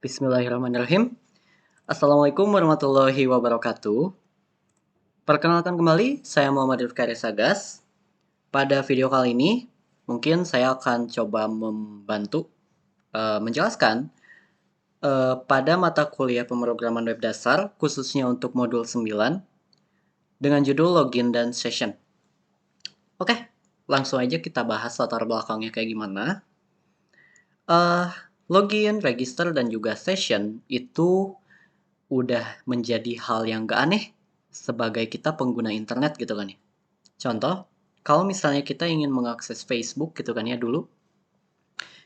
Bismillahirrahmanirrahim. Assalamualaikum warahmatullahi wabarakatuh. Perkenalkan kembali, saya Muhammad Rifkari Sagas. Pada video kali ini, mungkin saya akan coba membantu menjelaskan pada mata kuliah pemrograman web dasar, khususnya untuk modul 9, dengan judul Login dan Session. Oke, langsung aja kita bahas latar belakangnya kayak gimana. Login, register, dan juga session itu udah menjadi hal yang gak aneh sebagai kita pengguna internet gitu kan ya. Contoh, kalau misalnya kita ingin mengakses Facebook gitu kan ya dulu,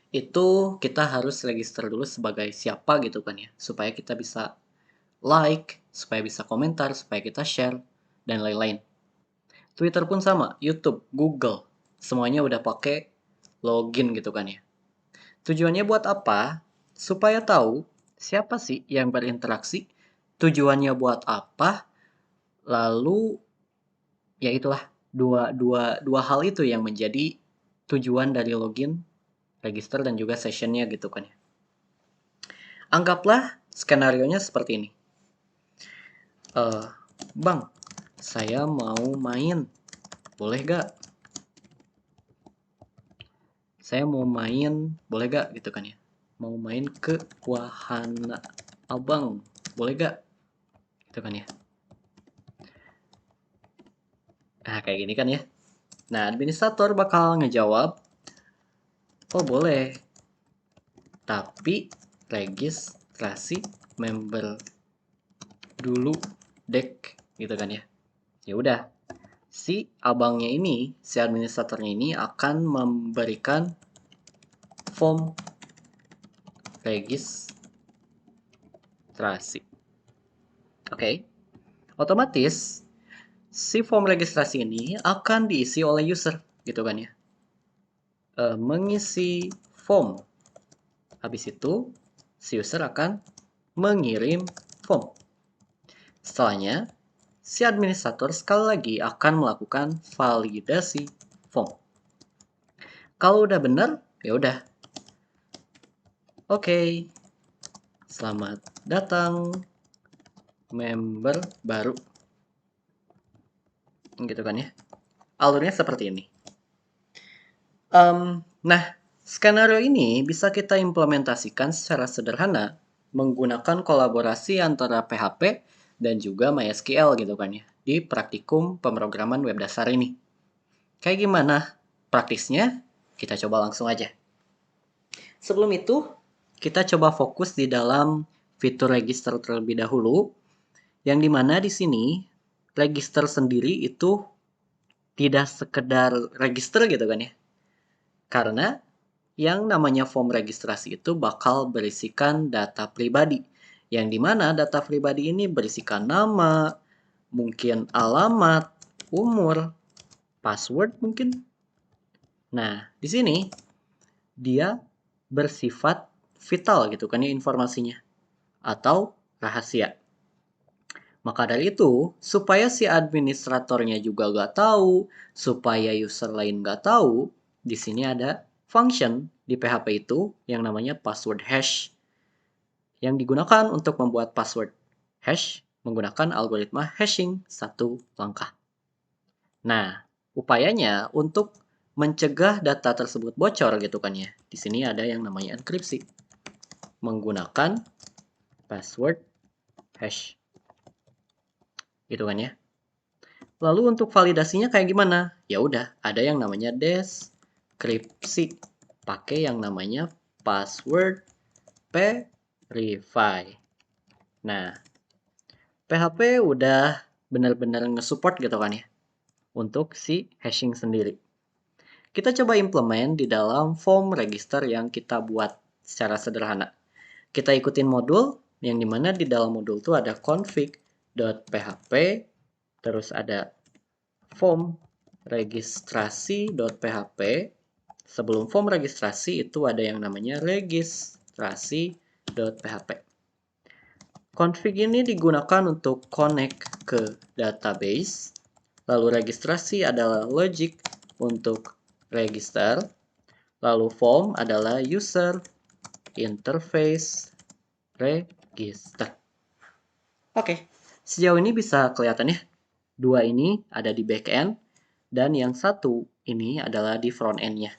itu kita harus register dulu sebagai siapa gitu kan ya, supaya kita bisa like, supaya bisa komentar, supaya kita share, dan lain-lain. Twitter pun sama, YouTube, Google, semuanya udah pakai login gitu kan ya. Tujuannya buat apa? Supaya tahu siapa sih yang berinteraksi, tujuannya buat apa, lalu ya itulah dua hal itu yang menjadi tujuan dari login, register, dan juga sessionnya gitu kan ya. Anggaplah skenario-nya seperti ini. Bang, saya mau main, boleh gak? Saya mau main, boleh gak? Gitu kan ya. Mau main ke wahana abang, boleh gak? Gitu kan ya. Nah, kayak gini kan ya. Nah, administrator bakal ngejawab, oh boleh, tapi registrasi member dulu dek, gitu kan ya. Ya udah, si abangnya ini, si administratornya ini akan memberikan form registrasi. Oke. Otomatis si form registrasi ini akan diisi oleh user, gitu kan ya. Mengisi form. Habis itu, si user akan mengirim form. Setelahnya, si administrator sekali lagi akan melakukan validasi form. Kalau udah benar, ya udah. Oke. Selamat datang member baru. Gitu kan ya. Alurnya seperti ini. Nah, skenario ini bisa kita implementasikan secara sederhana menggunakan kolaborasi antara PHP dan juga MySQL gitu kan ya, di praktikum pemrograman web dasar ini. Kayak gimana praktisnya? Kita coba langsung aja. Sebelum itu, kita coba fokus di dalam fitur register terlebih dahulu, yang dimana di sini register sendiri itu tidak sekedar register gitu kan ya. Karena yang namanya form registrasi itu bakal berisikan data pribadi. Yang dimana data pribadi ini berisikan nama, mungkin alamat, umur, password mungkin. Nah, di sini dia bersifat vital gitu kan ya informasinya. Atau rahasia. Maka dari itu, supaya si administratornya juga nggak tahu, supaya user lain nggak tahu, di sini ada function di PHP itu yang namanya password hash yang digunakan untuk membuat password hash menggunakan algoritma hashing satu langkah. Nah, upayanya untuk mencegah data tersebut bocor gitu kan ya. Di sini ada yang namanya enkripsi menggunakan password hash. Gitu kan ya. Lalu untuk validasinya kayak gimana? Ya udah, ada yang namanya deskripsi. Pakai yang namanya password verify. Nah, PHP udah benar-benar nge-support gitu kan ya untuk si hashing sendiri. Kita coba implement di dalam form register yang kita buat secara sederhana. Kita ikutin modul yang dimana di dalam modul itu ada config.php, terus ada form registrasi.php. Sebelum form registrasi itu ada yang namanya registrasi.php. Config ini digunakan untuk connect ke database. Lalu registrasi adalah logic untuk register. Lalu form adalah user interface register. Oke, sejauh ini bisa kelihatan ya. Dua ini ada di back end, dan yang satu ini adalah di front end-nya.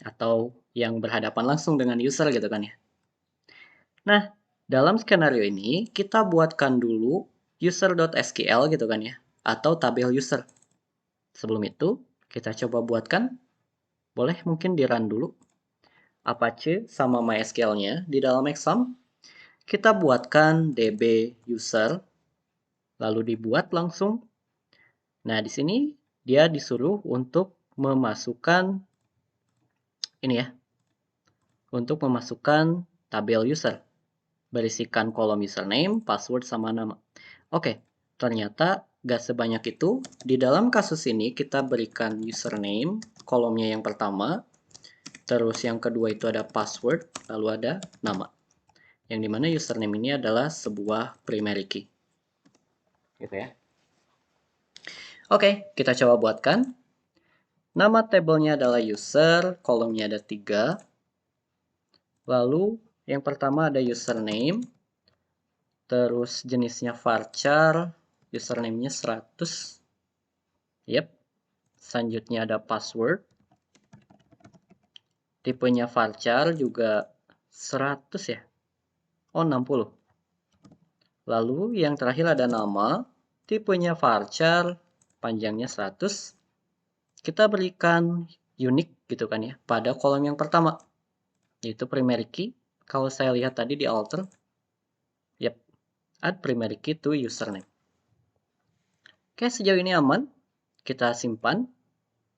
Atau yang berhadapan langsung dengan user gitu kan ya. Nah, dalam skenario ini, kita buatkan dulu user.sql gitu kan ya. Atau tabel user. Sebelum itu, kita coba buatkan. Boleh mungkin di-run dulu. Apache sama MySQL-nya di dalam exam. Kita buatkan db user. Lalu dibuat langsung. Nah, di sini dia disuruh untuk memasukkan ini ya. Untuk memasukkan tabel user. Berisikan kolom username, password, sama nama. Oke, ternyata gak sebanyak itu. Di dalam kasus ini kita berikan username, kolomnya yang pertama. Terus yang kedua itu ada password, lalu ada nama. Yang dimana username ini adalah sebuah primary key. Gitu ya. Oke, kita coba buatkan. Nama tabelnya adalah user, kolomnya ada 3. Lalu yang pertama ada username, terus jenisnya varchar, username-nya 100. Yep. Selanjutnya ada password. Tipenya varchar juga 100 ya. Oh, 60. Lalu yang terakhir ada nama. Tipenya varchar, panjangnya 100. Kita berikan unique gitu kan ya pada kolom yang pertama, yaitu primary key. Kalau saya lihat tadi di alter, yep, add primary key to username. Oke, sejauh ini aman. Kita simpan.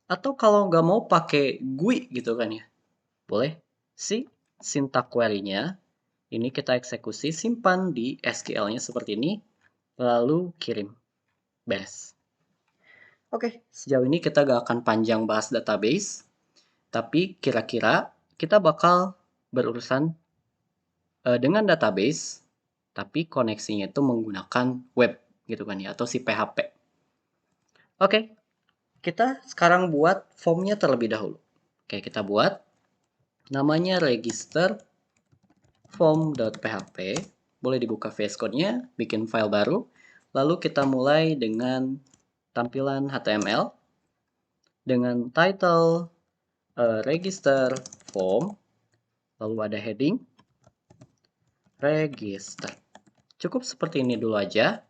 Atau kalau nggak mau pakai GUI gitu kan ya, boleh si syntax query-nya. Ini kita eksekusi, simpan di SQL-nya seperti ini, lalu kirim. Beres. Oke, sejauh ini kita gak akan panjang bahas database, tapi kira-kira kita bakal berurusan dengan database, tapi koneksinya itu menggunakan web, gitu kan ya, atau si PHP. Oke, kita sekarang buat formnya terlebih dahulu. Oke, kita buat namanya register form.php. Boleh dibuka VS Code-nya, bikin file baru. Lalu kita mulai dengan tampilan HTML dengan title register form, lalu ada heading register. Cukup seperti ini dulu aja.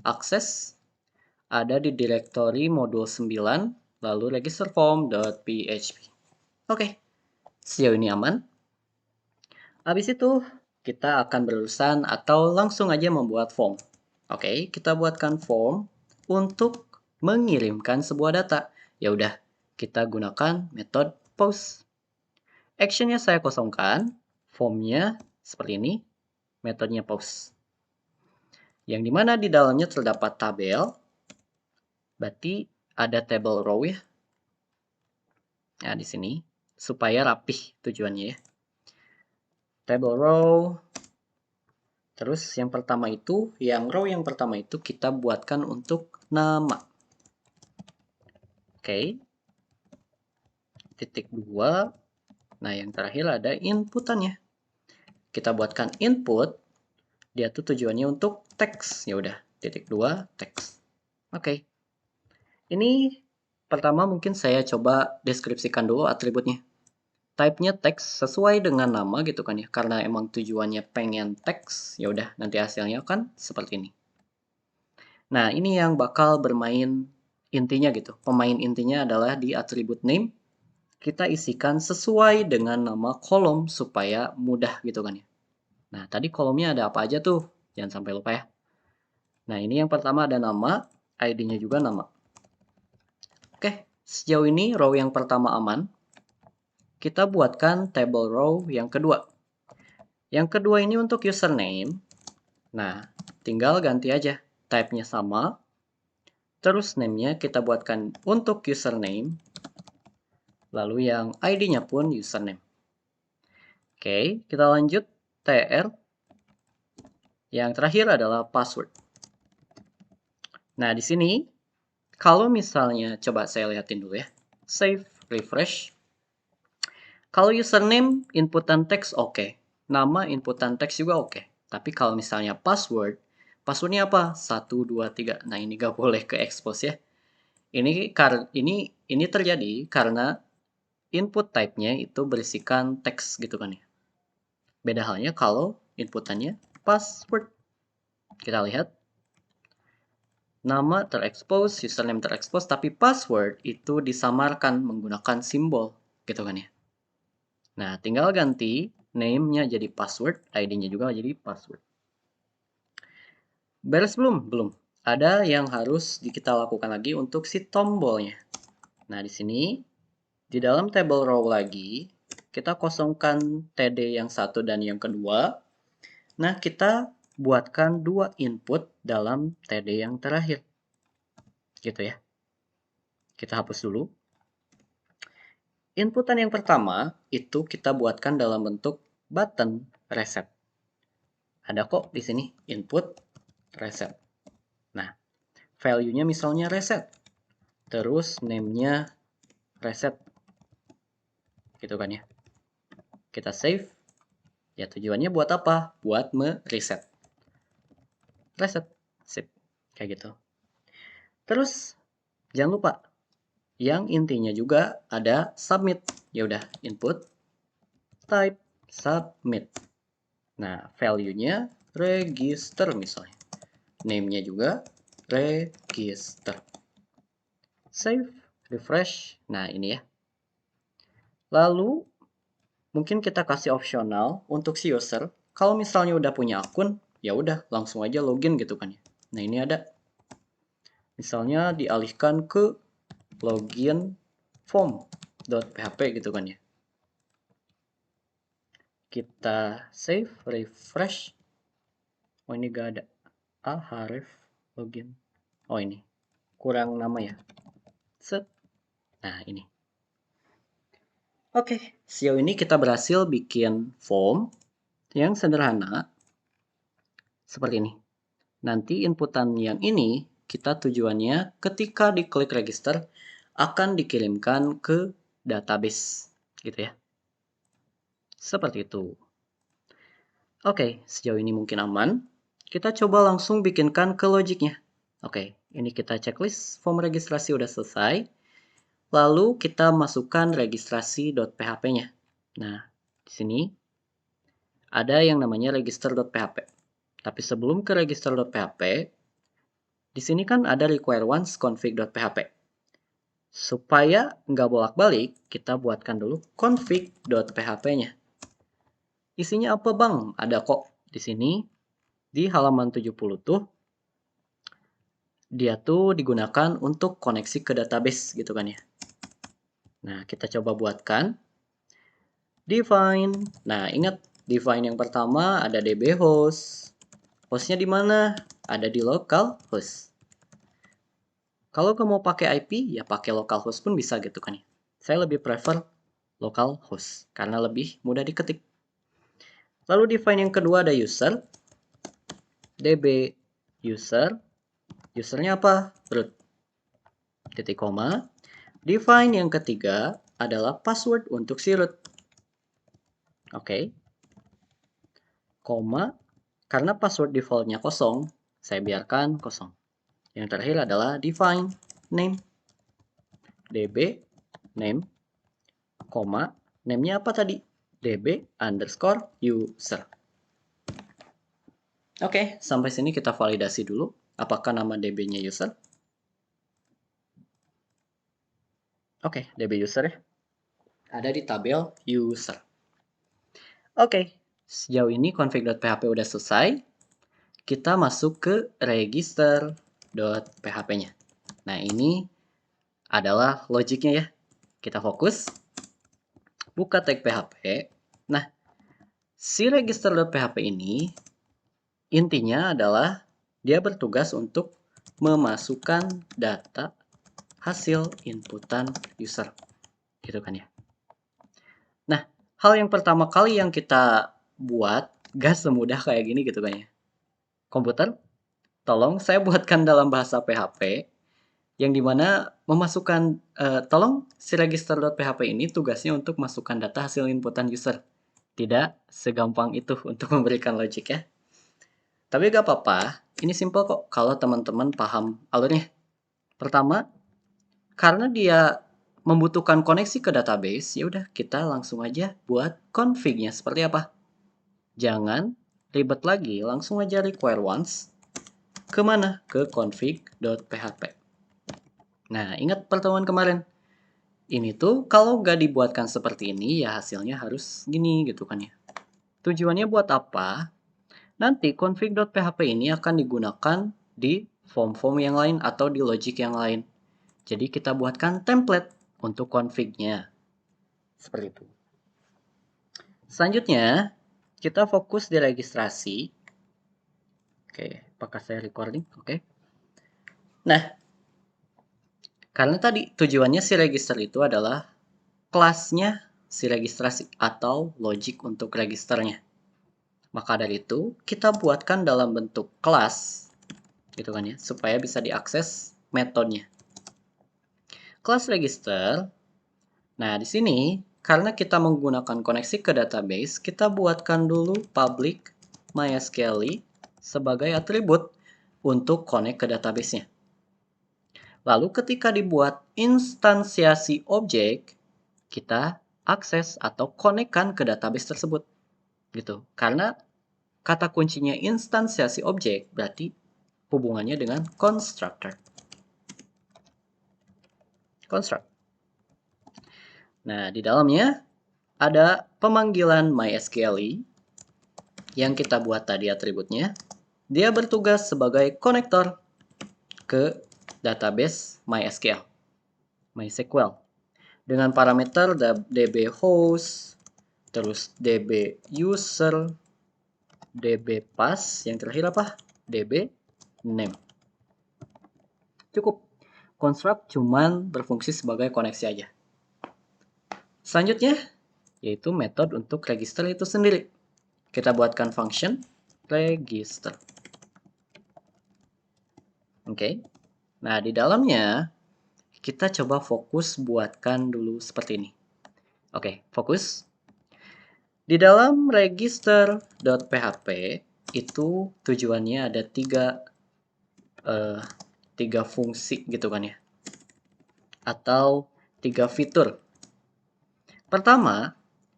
Akses ada di directory modul 9, lalu register form.php. Oke, sejauh ini aman. Habis itu kita akan berurusan atau langsung aja membuat form. Oke, kita buatkan form untuk mengirimkan sebuah data. Ya udah, kita gunakan metode post. Actionnya saya kosongkan, formnya seperti ini, metodenya post. Yang dimana di dalamnya terdapat tabel, berarti ada table row ya. Nah, di sini supaya rapih tujuannya ya. Table row. Terus yang pertama itu, yang row yang pertama itu kita buatkan untuk nama. Oke. Titik 2. Nah, yang terakhir ada inputannya. Kita buatkan input, dia tuh tujuannya untuk teks. Ya udah, titik 2 teks. Oke. Ini pertama mungkin saya coba deskripsikan dulu atributnya. Type-nya teks sesuai dengan nama gitu kan ya. Karena emang tujuannya pengen teks, ya udah nanti hasilnya kan seperti ini. Nah, ini yang bakal bermain intinya gitu. Pemain intinya adalah di atribut name. Kita isikan sesuai dengan nama kolom supaya mudah gitu kan ya. Nah, tadi kolomnya ada apa aja tuh? Jangan sampai lupa ya. Nah, ini yang pertama ada nama, ID-nya juga nama. Oke, sejauh ini row yang pertama aman. Kita buatkan table row yang kedua. Yang kedua ini untuk username. Nah, tinggal ganti aja. Type-nya sama. Terus name-nya kita buatkan untuk username. Lalu yang ID-nya pun username. Oke, kita lanjut. TR. Yang terakhir adalah password. Nah, di sini, kalau misalnya, coba saya lihatin dulu ya. Save, refresh. Kalau username, inputan teks oke. Nama inputan teks juga oke. Tapi kalau misalnya passwordnya apa? 1, 2, 3. Nah, ini nggak boleh ke expose ya. Ini terjadi karena input type-nya itu berisikan teks gitu kan ya. Beda halnya kalau inputannya password. Kita lihat. Nama terekspos, username terekspos, tapi password itu disamarkan menggunakan simbol gitu kan ya. Nah, tinggal ganti name-nya jadi password, ID-nya juga jadi password. Beres belum? Belum. Ada yang harus kita lakukan lagi untuk si tombolnya. Nah, di sini, di dalam table row lagi, kita kosongkan TD yang satu dan yang kedua. Nah, kita buatkan 2 input dalam TD yang terakhir. Gitu ya. Kita hapus dulu. Inputan yang pertama itu kita buatkan dalam bentuk button reset. Ada kok di sini input reset. Nah, value-nya misalnya reset. Terus name-nya reset. Gitu kan ya. Kita save. Ya tujuannya buat apa? Buat mereset. Reset. Sip. Kayak gitu. Terus jangan lupa yang intinya juga ada submit. Ya udah, input type submit. Nah, value-nya register misalnya. Name-nya juga register. Save, refresh. Nah, ini ya. Lalu, mungkin kita kasih opsional untuk si user. Kalau misalnya udah punya akun, ya udah langsung aja login gitu kan ya. Nah, ini ada. Misalnya dialihkan ke login form.php gitu kan ya. Kita save, refresh. Oh, ini gak ada. Href login. Oh, ini. Kurang nama ya. Set. Nah, ini. Oke, sejauh ini kita berhasil bikin form yang sederhana seperti ini. Nanti inputan yang ini kita tujuannya ketika diklik register akan dikirimkan ke database gitu ya. Seperti itu. Oke, sejauh ini mungkin aman. Kita coba langsung bikinkan ke logiknya. Oke, ini kita checklist form registrasi udah selesai. Lalu kita masukkan registrasi.php-nya. Nah, di sini ada yang namanya register.php. Tapi sebelum ke register.php, di sini kan ada require once config.php. Supaya nggak bolak-balik, kita buatkan dulu config.php-nya. Isinya apa bang? Ada kok di sini. Di halaman 70 tuh, dia tuh digunakan untuk koneksi ke database gitu kan ya. Nah, kita coba buatkan. Define. Nah, ingat define yang pertama ada db host. Hostnya di mana? Ada di local host. Kalau kamu mau pakai IP, ya pakai local host pun bisa gitu kan ya. Saya lebih prefer local host karena lebih mudah diketik. Lalu define yang kedua ada user. db user. Usernya apa? Root. Titik koma. Define yang ketiga adalah password untuk si root. Oke. Koma. Karena password defaultnya kosong, saya biarkan kosong. Yang terakhir adalah define name. db name, koma, name-nya apa tadi? db underscore user. Oke, sampai sini kita validasi dulu. Apakah nama db-nya user? Oke, db user ya. Ada di tabel user. Oke, sejauh ini config.php udah selesai. Kita masuk ke register.php-nya. Nah, ini adalah logiknya ya. Kita fokus. Buka tag PHP. Nah, si register.php ini intinya adalah dia bertugas untuk memasukkan data hasil inputan user. Gitu kan ya. Nah, hal yang pertama kali yang kita buat gak semudah kayak gini gitu kan ya. Komputer, tolong saya buatkan dalam bahasa PHP yang dimana memasukkan, tolong si register.php ini tugasnya untuk masukkan data hasil inputan user. Tidak segampang itu untuk memberikan logic ya. Tapi gak apa-apa, ini simple kok kalau teman-teman paham alurnya. Pertama, karena dia membutuhkan koneksi ke database, ya udah kita langsung aja buat config-nya seperti apa. Jangan ribet lagi, langsung aja require once. Kemana? Ke config.php. Nah, ingat pertemuan kemarin. Ini tuh kalau nggak dibuatkan seperti ini, ya hasilnya harus gini gitu kan ya. Tujuannya buat apa? Nanti config.php ini akan digunakan di form-form yang lain atau di logic yang lain. Jadi kita buatkan template untuk config-nya. Seperti itu. Selanjutnya, kita fokus di registrasi. Oke, apakah saya recording? Oke. Nah, karena tadi tujuannya si register itu adalah kelasnya si registrasi atau logic untuk registernya. Maka dari itu, kita buatkan dalam bentuk kelas, gitu kan ya, supaya bisa diakses metodenya. Kelas register. Nah, di sini karena kita menggunakan koneksi ke database, kita buatkan dulu public MySQL sebagai atribut untuk connect ke database-nya. Lalu ketika dibuat instansiasi objek, kita akses atau connect-kan ke database tersebut. Gitu. Karena kata kuncinya instansiasi objek berarti hubungannya dengan constructor. Construct. Nah, di dalamnya ada pemanggilan MySQL yang kita buat tadi atributnya. Dia bertugas sebagai konektor ke database MySQL. Dengan parameter db host, terus db user, db pass, yang terakhir apa? db name. Cukup. Construct cuman berfungsi sebagai koneksi aja. Selanjutnya, yaitu metode untuk register itu sendiri. Kita buatkan function register. Oke. Nah, di dalamnya kita coba fokus buatkan dulu seperti ini. Oke, fokus. Di dalam register.php itu tujuannya ada tiga fungsi gitu kan ya. Atau 3 fitur. Pertama,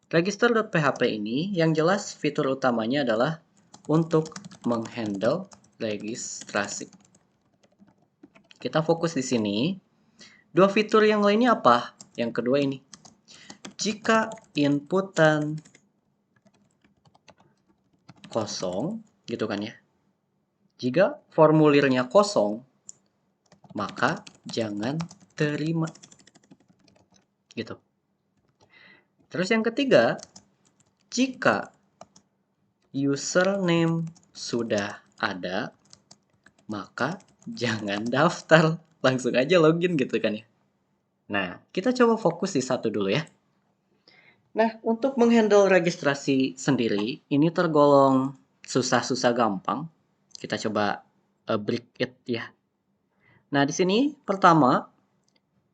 register.php ini yang jelas fitur utamanya adalah untuk menghandle registrasi. Kita fokus di sini. 2 fitur yang lainnya apa? Yang kedua ini. Jika inputan kosong, gitu kan ya. Jika formulirnya kosong, maka jangan terima. Gitu. Terus yang ketiga, jika username sudah ada, maka jangan daftar. Langsung aja login gitu kan ya. Nah, kita coba fokus di satu dulu ya. Nah, untuk menghandle registrasi sendiri, ini tergolong susah-susah gampang. Kita coba break it ya. Nah, di sini pertama,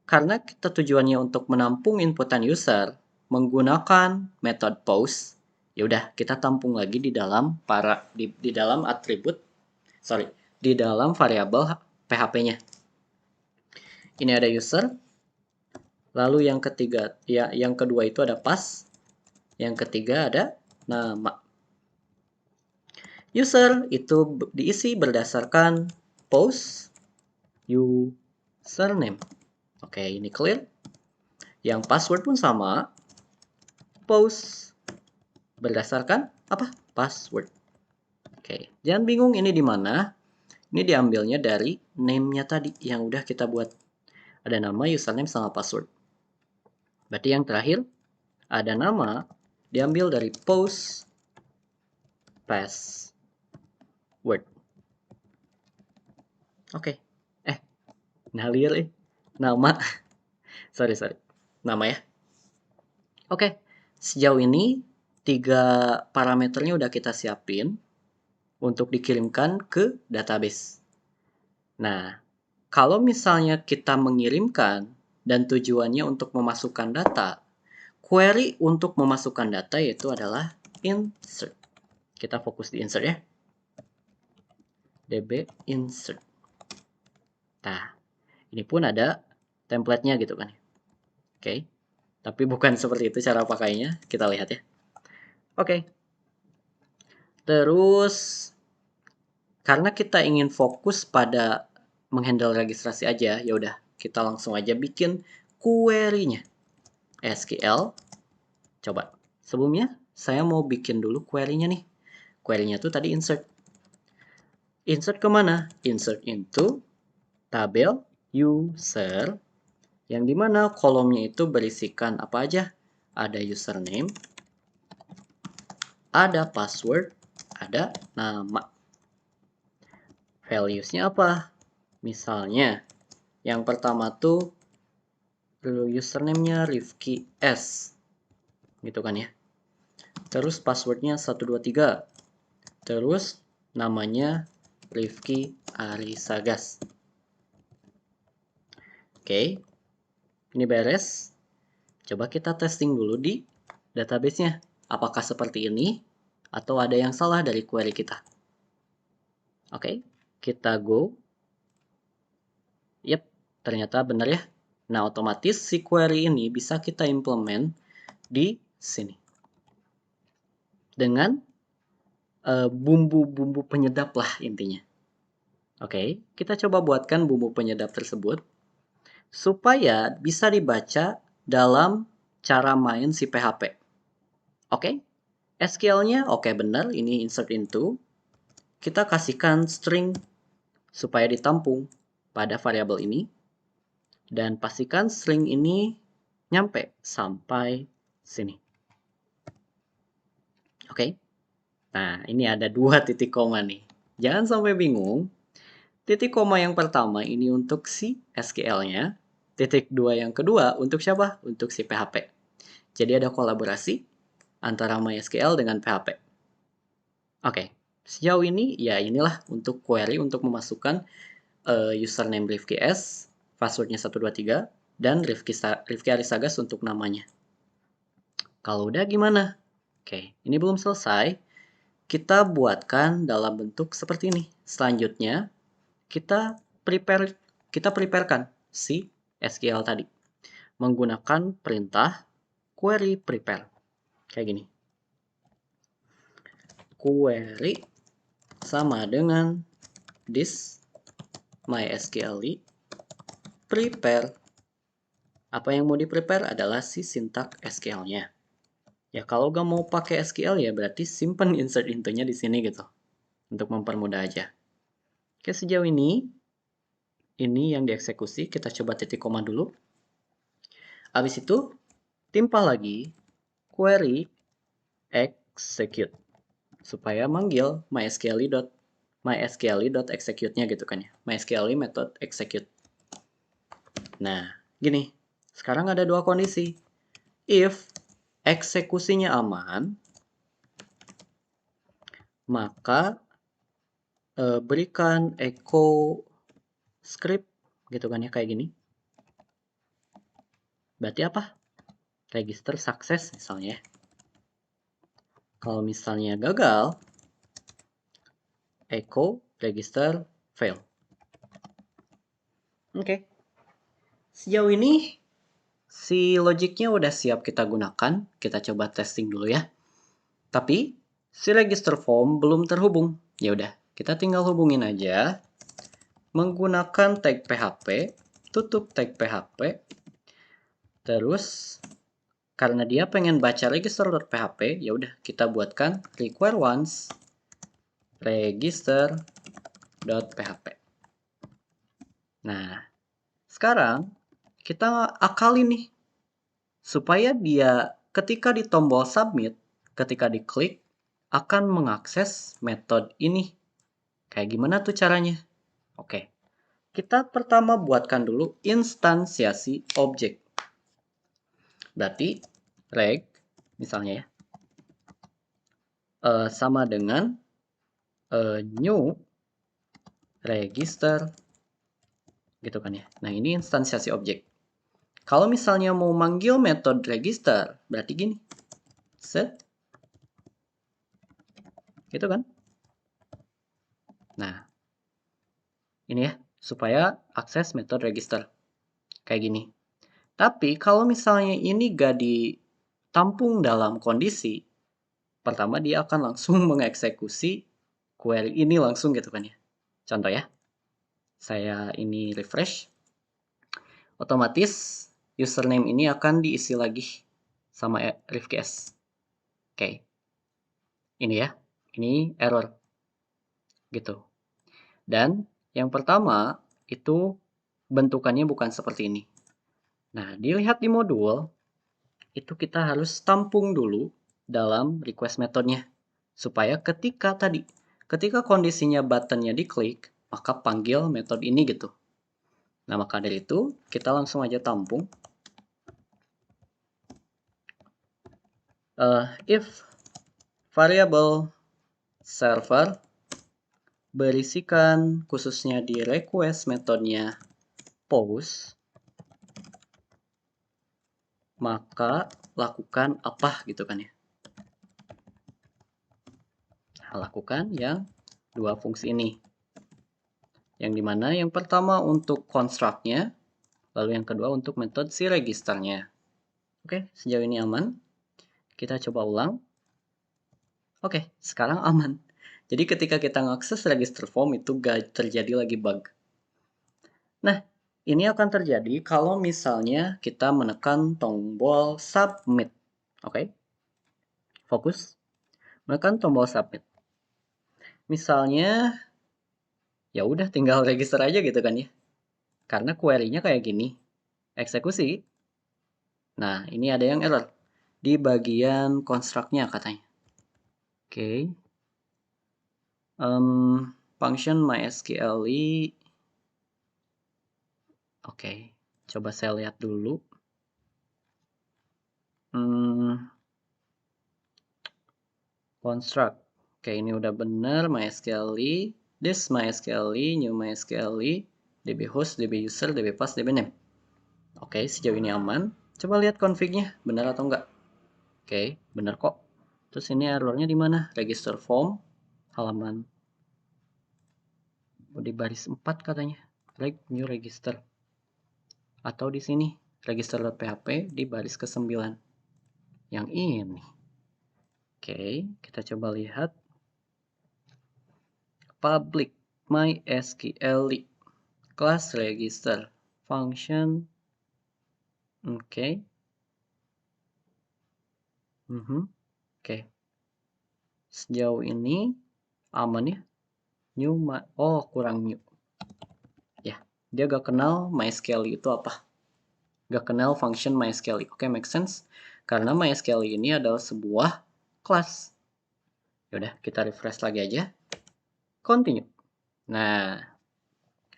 karena kita tujuannya untuk menampung inputan user menggunakan metode post, ya udah kita tampung lagi di dalam di dalam atribut, di dalam variabel PHP-nya. Ini ada user, lalu yang ketiga, ya yang kedua itu ada pass, yang ketiga ada nama. User itu diisi berdasarkan post username. Oke, ini clear. Yang password pun sama. Post berdasarkan apa? Password. Oke, jangan bingung ini di mana. Ini diambilnya dari name-nya tadi yang udah kita buat. Ada nama, username, sama password. Berarti yang terakhir ada nama diambil dari post password. Oke. Ngalir nama. sorry. Nama ya. Oke. Sejauh ini 3 parameternya udah kita siapin untuk dikirimkan ke database. Nah, kalau misalnya kita mengirimkan dan tujuannya untuk memasukkan data, query untuk memasukkan data yaitu adalah insert. Kita fokus di insert ya. DB insert. Nah, ini pun ada template-nya gitu kan. Oke. Tapi bukan seperti itu cara pakainya. Kita lihat ya. Oke. Terus karena kita ingin fokus pada menghandle registrasi aja, ya udah kita langsung aja bikin query-nya. SQL. Coba. Sebelumnya saya mau bikin dulu query-nya nih. Query-nya tuh tadi insert. Insert kemana? Insert into tabel user, yang dimana kolomnya itu berisikan apa aja? Ada username, ada password, ada nama. Values-nya apa? Misalnya, yang pertama tuh username-nya Rifki S. Gitu kan ya. Terus password-nya 123. Terus namanya Rifki Arisagas. Oke. Ini beres. Coba kita testing dulu di database-nya. Apakah seperti ini atau ada yang salah dari query kita? Oke, kita go. Yep, ternyata benar ya. Nah, otomatis si query ini bisa kita implement di sini. Dengan bumbu-bumbu penyedap lah intinya. Oke, kita coba buatkan bumbu penyedap tersebut supaya bisa dibaca dalam cara main si PHP. Oke, SQL-nya oke benar, ini insert into. Kita kasihkan string supaya ditampung pada variabel ini. Dan pastikan string ini nyampe sampai sini. Oke. Nah, ini ada 2 titik koma nih. Jangan sampai bingung. Titik koma yang pertama ini untuk si SQL-nya. Titik 2 yang kedua untuk siapa? Untuk si PHP. Jadi ada kolaborasi antara MySQL dengan PHP. Oke. Sejauh ini, ya inilah untuk query untuk memasukkan username Rifki S, passwordnya 123, dan Rifki Arisagas untuk namanya. Kalau udah gimana? Oke, ini belum selesai. Kita buatkan dalam bentuk seperti ini. Selanjutnya, kita preparekan si SQL tadi menggunakan perintah query prepare. Kayak gini. Query sama dengan this MySQL prepare. Apa yang mau di-prepare adalah si sintak SQL-nya. Ya kalau nggak mau pakai SQL ya berarti simpen insert into-nya di sini gitu. Untuk mempermudah aja. Oke, sejauh ini yang dieksekusi. Kita coba titik koma dulu. Habis itu timpah lagi query execute supaya manggil mysqli.execute-nya gitu kan ya. mysqli method execute. Nah, gini. Sekarang ada 2 kondisi. If eksekusinya aman, maka berikan echo script gitu kan ya, kayak gini. Berarti apa? Register sukses misalnya. Kalau misalnya gagal, echo register fail. Oke. Sejauh ini si logiknya udah siap kita gunakan. Kita coba testing dulu ya. Tapi si register form belum terhubung. Ya udah, kita tinggal hubungin aja menggunakan tag PHP, tutup tag PHP. Terus karena dia pengen baca register.php, ya udah kita buatkan require once register.php. Nah, sekarang kita akalin nih supaya dia ketika di tombol submit, ketika diklik akan mengakses metode ini. Kayak gimana tuh caranya? Oke. Kita pertama buatkan dulu instansiasi objek. Berarti reg misalnya ya sama dengan new register gitu kan ya. Nah, ini instansiasi objek. Kalau misalnya mau manggil metode register, berarti gini. Set. Gitu kan? Nah, ini ya, supaya akses metode register. Kayak gini. Tapi kalau misalnya ini gak ditampung dalam kondisi, pertama dia akan langsung mengeksekusi query ini langsung gitu kan ya. Contoh ya, saya ini refresh, otomatis username ini akan diisi lagi sama Rifki S. Oke, ini ya, ini error gitu. Dan yang pertama itu bentukannya bukan seperti ini. Nah, dilihat di modul, itu kita harus tampung dulu dalam request metodenya. Supaya ketika kondisinya buttonnya diklik, maka panggil metode ini gitu. Nah, maka dari itu, kita langsung aja tampung. If variable server berisikan khususnya di request metodenya post, maka lakukan apa gitu kan ya. Nah, lakukan yang dua fungsi ini. Yang dimana yang pertama untuk construct-nya, lalu yang kedua untuk metode si registernya. Oke, sejauh ini aman. Kita coba ulang. Oke, sekarang aman. Jadi ketika kita ngakses register form itu gak terjadi lagi bug. Nah, ini akan terjadi kalau misalnya kita menekan tombol submit. Oke, fokus. Menekan tombol submit. Misalnya, ya udah tinggal register aja gitu kan ya. Karena query-nya kayak gini. Eksekusi. Nah, ini ada yang error. Di bagian construct-nya katanya. Oke. Function MySQLi. Oke. Coba saya lihat dulu. Construct. Oke, ini udah bener. MySQLi. This MySQLi, new MySQLi, DB host, DB user, DB pass, DB name. Oke, sejauh ini aman. Coba lihat config-nya, benar atau enggak. Oke, benar kok. Terus ini errornya di mana? Register form, halaman di baris 4 katanya. Like new register. Atau di sini, register.php di baris ke-9. Yang ini. Oke, kita coba lihat. Public MySQLi class register function. Oke. Oke. Sejauh ini aman ya. Oh, kurang new. Ya, dia gak kenal MySQLi itu apa. Gak kenal function MySQLi. Oke, make sense. Karena MySQLi ini adalah sebuah class. Yaudah, kita refresh lagi aja. Continue. Nah,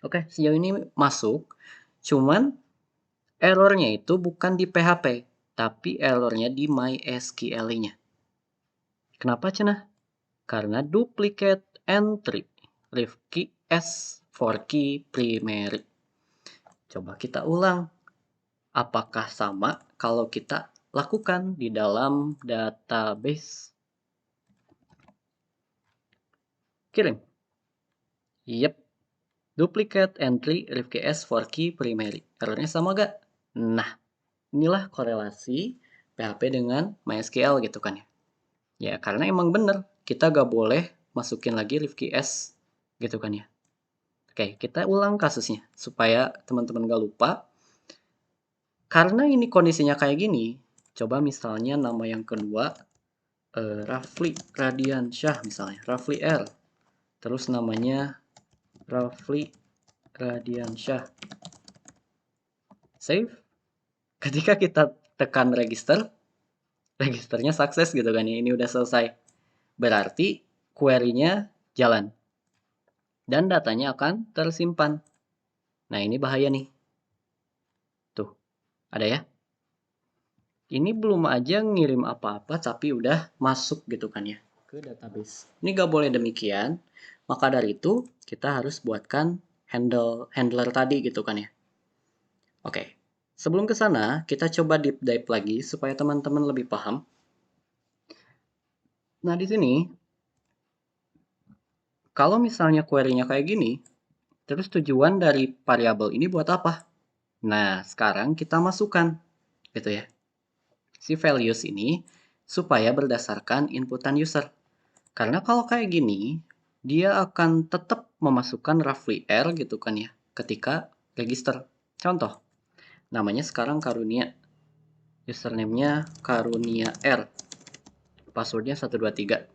oke, sejauh ini masuk. Cuman errornya itu bukan di PHP, tapi errornya di MySQL-nya. Kenapa cenah? Karena duplicate entry Rifki S for key primary. Coba kita ulang. Apakah sama kalau kita lakukan di dalam database? Kirim. Yep. Duplicate entry Rifki S for key primary. Errornya sama gak? Nah, inilah korelasi PHP dengan MySQL gitu kan ya. Ya, karena emang bener. Kita gak boleh masukin lagi Rifki S gitu kan ya. Oke, kita ulang kasusnya supaya teman-teman gak lupa. Karena ini kondisinya kayak gini, coba misalnya nama yang kedua Rafli Radiansyah misalnya, Rafli R. Terus namanya Rafli Radiansyah. Save. Ketika kita tekan register, registernya sukses gitu kan ya. Ini udah selesai. Berarti query-nya jalan. Dan datanya akan tersimpan. Nah, ini bahaya nih. Tuh, ada ya. Ini belum aja ngirim apa-apa tapi udah masuk gitu kan ya ke database. Ini gak boleh demikian. Maka dari itu kita harus buatkan handler tadi gitu kan ya. Oke. Sebelum ke sana, kita coba deep dive lagi supaya teman-teman lebih paham. Nah, di sini, kalau misalnya query-nya kayak gini, terus tujuan dari variabel ini buat apa? Nah, sekarang kita masukkan, gitu ya, si values ini supaya berdasarkan inputan user. Karena kalau kayak gini, dia akan tetap memasukkan roughly R gitu kan ya, ketika register. Contoh, namanya sekarang Karunia. Username-nya Karunia R. Passwordnya 123.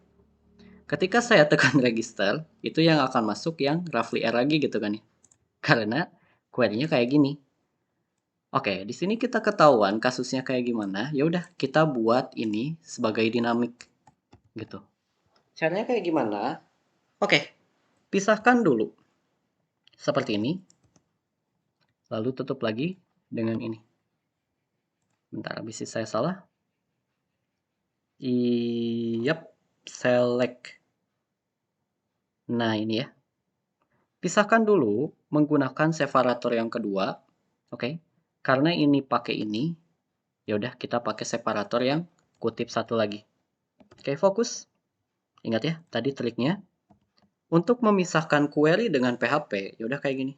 Ketika saya tekan register, itu yang akan masuk yang roughly R lagi gitu kan ya. Karena query-nya kayak gini. Oke, di sini kita ketahuan kasusnya kayak gimana. Ya udah, kita buat ini sebagai dinamik gitu. Caranya kayak gimana? Oke, pisahkan dulu. Seperti ini. Lalu tutup lagi dengan ini. Bentar, habis saya salah. Yap, select. Nah, ini ya. Pisahkan dulu menggunakan separator yang kedua. Oke. Karena ini pakai ini, ya udah kita pakai separator yang kutip satu lagi. Oke, fokus. Ingat ya, tadi triknya. Untuk memisahkan query dengan PHP, ya udah kayak gini.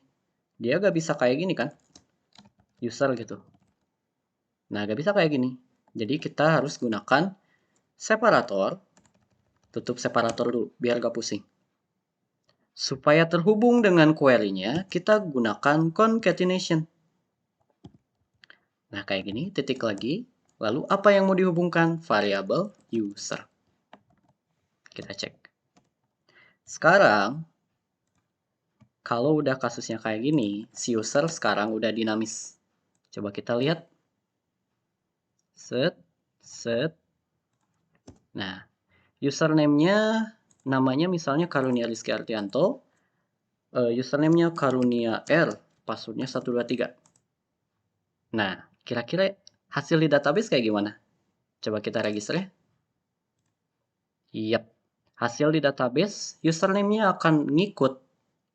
Dia gak bisa kayak gini kan? User gitu. Nah, gak bisa kayak gini. Jadi kita harus gunakan separator. Tutup separator dulu, biar gak pusing. Supaya terhubung dengan query-nya, kita gunakan concatenation. Nah, kayak gini, titik lagi. Lalu, apa yang mau dihubungkan? Variabel user. Kita cek. Sekarang, kalau udah kasusnya kayak gini, si user sekarang udah dinamis. Coba kita lihat. Set, set. Nah, username-nya namanya misalnya Karunia Rizky Artianto. Username-nya Karunia R. Passwordnya 123. Nah, kira-kira hasil di database kayak gimana? Coba kita register ya. Yap. Hasil di database, username-nya akan ngikut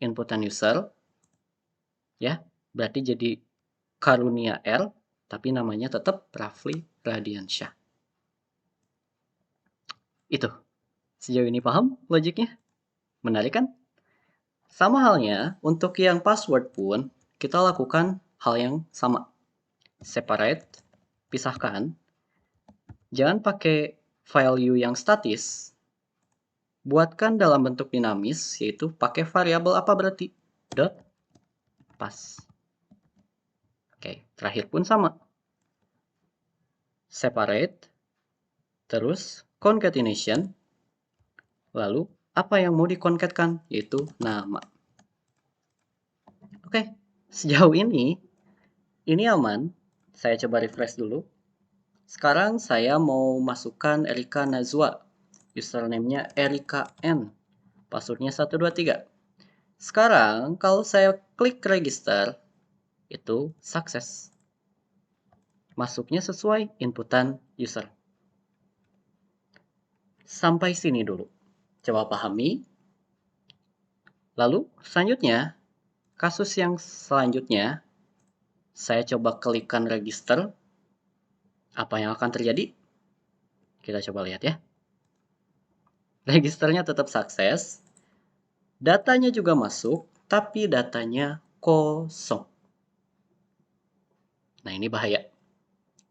inputan user. Ya, berarti jadi Karunia R, tapi namanya tetap Rafli Radiansyah. Itu. Sejauh ini paham logiknya? Menarik kan? Sama halnya, untuk yang password pun, kita lakukan hal yang sama. Separate, pisahkan. Jangan pakai value yang statis. Buatkan dalam bentuk dinamis, yaitu pakai variabel apa berarti? Dot pass. Oke, terakhir pun sama. Separate, terus concatenation, lalu apa yang mau dikonketkan, yaitu nama. Oke, sejauh ini aman. Saya coba refresh dulu. Sekarang saya mau masukkan Erika Nazwa. Username-nya Erika N. Passwordnya 123. Sekarang kalau saya klik register, itu sukses. Masuknya sesuai inputan user. Sampai sini dulu. Coba pahami. Lalu selanjutnya, kasus yang selanjutnya, saya coba klikkan register. Apa yang akan terjadi? Kita coba lihat ya. Registernya tetap sukses. Datanya juga masuk, tapi datanya kosong. Nah, ini bahaya.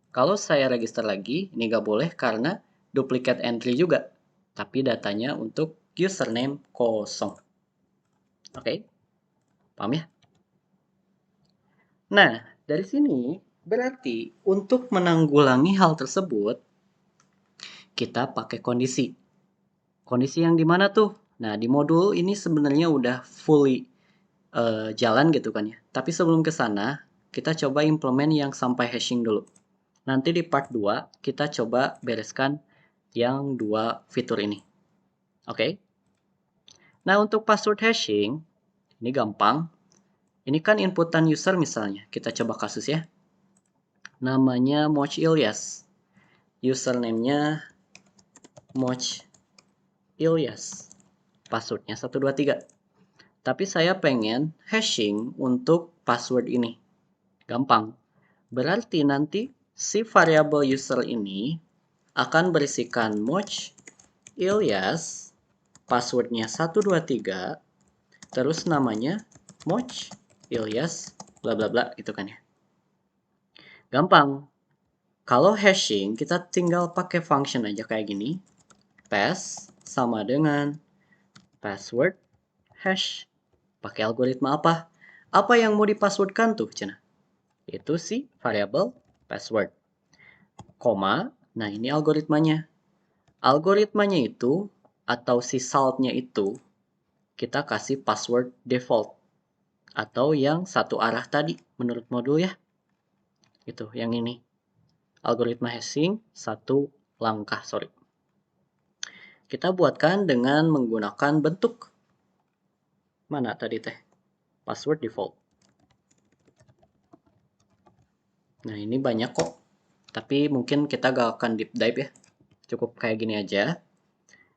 Kalau saya register lagi, ini nggak boleh karena duplicate entry juga. Tapi datanya untuk username kosong. Oke, paham ya? Nah, dari sini berarti untuk menanggulangi hal tersebut, kita pakai kondisi. Kondisi yang dimana tuh? Nah, di modul ini sebenarnya udah fully jalan gitu kan ya. Tapi sebelum ke sana, kita coba implement yang sampai hashing dulu. Nanti di part 2, kita coba bereskan yang dua fitur ini. Oke? Nah, untuk password hashing, ini gampang. Ini kan inputan user misalnya. Kita coba kasus ya. Namanya Moch Ilyas. Username-nya Moch Ilyas. Passwordnya 123. Tapi saya pengen hashing untuk password ini. Gampang. Berarti nanti si variabel user ini akan berisikan Moch Ilyas, passwordnya 123, terus namanya Moch Ilyas, bla bla bla gitu kan ya. Gampang. Kalau hashing, kita tinggal pakai function aja kayak gini. Pass sama dengan password hash. Pakai algoritma apa? Apa yang mau dipasswordkan tuh, Cina? Itu si variabel password. Koma, nah ini algoritmanya. Algoritmanya itu, atau si saltnya itu, kita kasih password default. Atau yang satu arah tadi, menurut modul ya. Itu, yang ini. Algoritma hashing, satu langkah, sorry. Kita buatkan dengan menggunakan bentuk. Mana tadi teh? Password default. Nah, ini banyak kok. Tapi mungkin kita gak akan deep dive ya. Cukup kayak gini aja.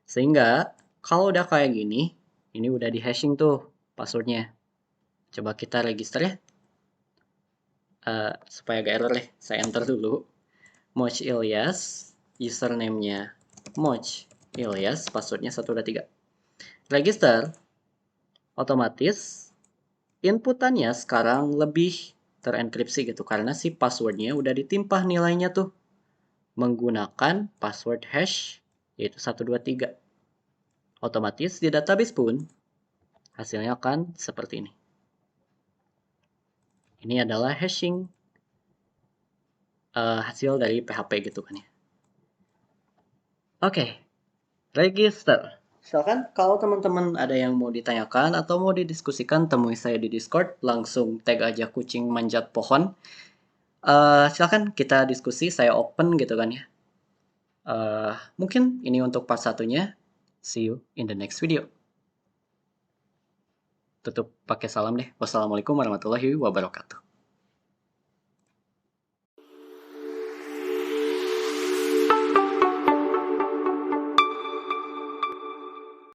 Sehingga, kalau udah kayak gini, ini udah di hashing tuh passwordnya. Coba kita register ya. Supaya gak error deh, saya enter dulu. Moch Ilyas, username-nya Moch Ilyas, passwordnya 123. Register, otomatis inputannya sekarang lebih terenkripsi gitu karena si passwordnya udah ditimpah nilainya tuh menggunakan password hash yaitu 123. Otomatis di database pun hasilnya akan seperti ini. Ini adalah hashing hasil dari PHP gitu kan ya. Oke, register. Misalkan kalau teman-teman ada yang mau ditanyakan atau mau didiskusikan, temui saya di Discord, langsung tag aja kucing manjat pohon. Silakan kita diskusi, saya open gitu kan ya. Mungkin ini untuk part satunya. See you in the next video. Tutup pakai salam deh. Wassalamualaikum warahmatullahi wabarakatuh.